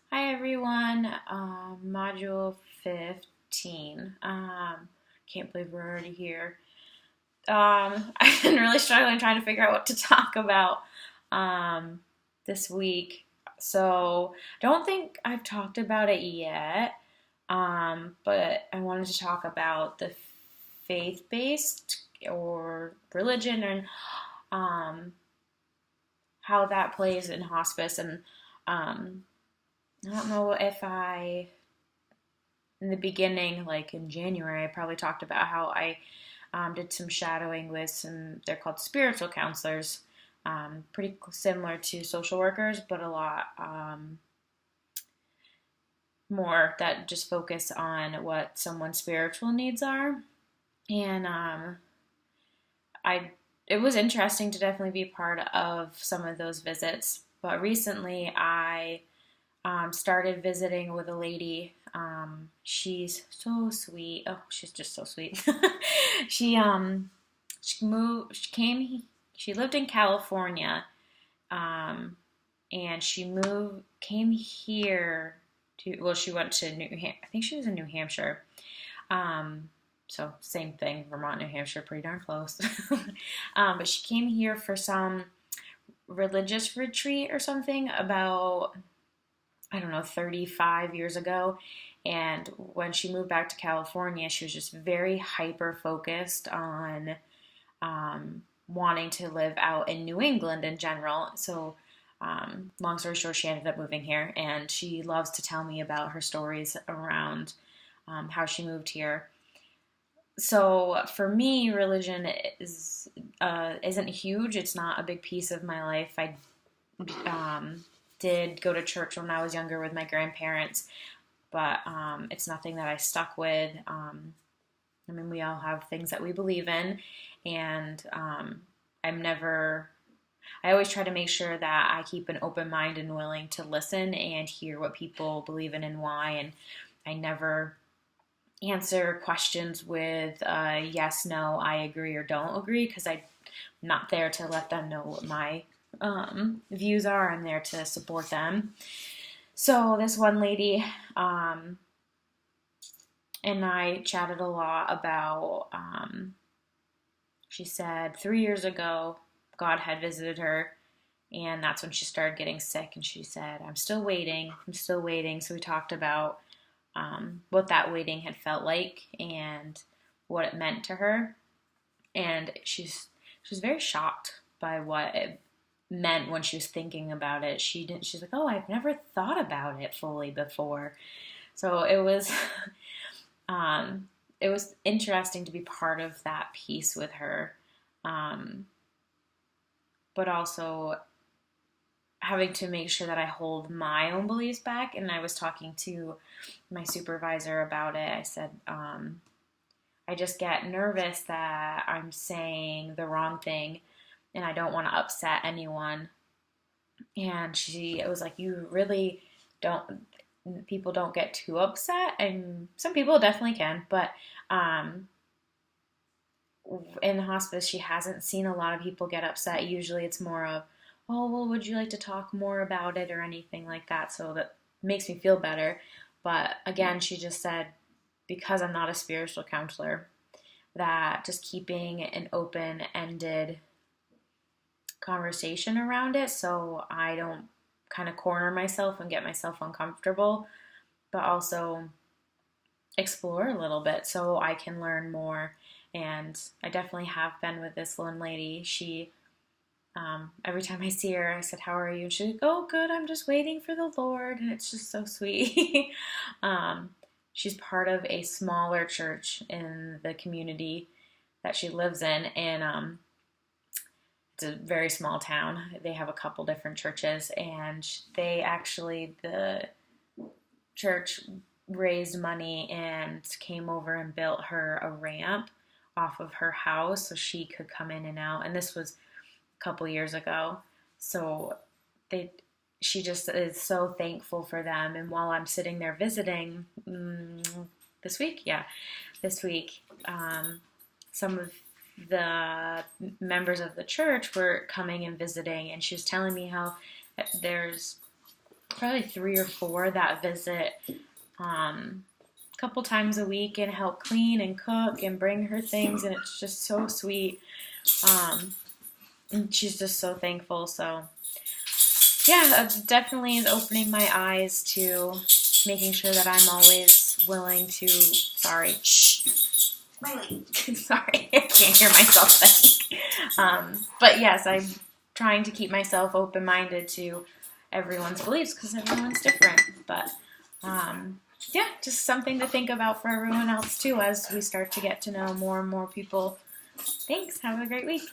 Hi everyone, module 15. Can't believe we're already here. I've been really struggling trying to figure out what to talk about um, this week. So, don't think I've talked about it yet, but I wanted to talk about the faith based or religion and um, how that plays in hospice. And um, I don't know if in the beginning, like in January, I probably talked about how I did some shadowing with they're called spiritual counselors, pretty similar to social workers, but a lot more that just focus on what someone's spiritual needs are. And I, it was interesting to definitely be part of some of those visits. But recently, I started visiting with a lady. She's so sweet. Oh, she's just so sweet. she she moved. She lived in California, um, and she came here to. Well, she went to I think she was in New Hampshire. Um, so same thing, Vermont, New Hampshire, pretty darn close. But she came here for some religious retreat or something about I don't know, 35 years ago. And when she moved back to California, she was just very hyper focused on wanting to live out in New England in general. So, long story short, she ended up moving here, and she loves to tell me about her stories around how she moved here. So for me, religion isn't huge. It's not a big piece of my life. I did go to church when I was younger with my grandparents, but it's nothing that I stuck with. I mean, we all have things that we believe in, and I always try to make sure that I keep an open mind and willing to listen and hear what people believe in and why. And I never answer questions with yes, no, I agree or don't agree, because I'm not there to let them know what my views are. I'm there to support them. So this one lady and I chatted a lot about, she said 3 years ago, God had visited her, and that's when she started getting sick. And she said, I'm still waiting. I'm still waiting. So we talked about what that waiting had felt like and what it meant to her. And she was very shocked by what it meant when she was thinking about it. She's like, oh, I've never thought about it fully before. So um, it was interesting to be part of that piece with her, um, but also having to make sure that I hold my own beliefs back. And I was talking to my supervisor about it. I said, I just get nervous that I'm saying the wrong thing and I don't want to upset anyone. And she was like, you really don't, people don't get too upset. And some people definitely can, but in hospice, she hasn't seen a lot of people get upset. Usually it's more of, oh, well, would you like to talk more about it or anything like that? So that makes me feel better. But again, she just said, because I'm not a spiritual counselor, that just keeping an open ended conversation around it so I don't kind of corner myself and get myself uncomfortable, but also explore a little bit so I can learn more. And I definitely have been with this one lady. Every time I see her, I said, how are you? And she's like, oh, good. I'm just waiting for the Lord. And it's just so sweet. She's part of a smaller church in the community that she lives in. And it's a very small town. They have a couple different churches. And the church raised money and came over and built her a ramp off of her house so she could come in and out. And this was a couple years ago. So they she just is so thankful for them. And while I'm sitting there visiting this week, some of the members of the church were coming and visiting, and she was telling me how there's probably 3 or 4 that visit a couple times a week and help clean and cook and bring her things, and it's just so sweet. And she's just so thankful. So yeah, it definitely is opening my eyes to making sure that I'm always willing to, sorry, shh, Riley, sorry, I can't hear myself think. But yes, I'm trying to keep myself open-minded to everyone's beliefs because everyone's different. But yeah, just something to think about for everyone else too as we start to get to know more and more people. Thanks. Have a great week.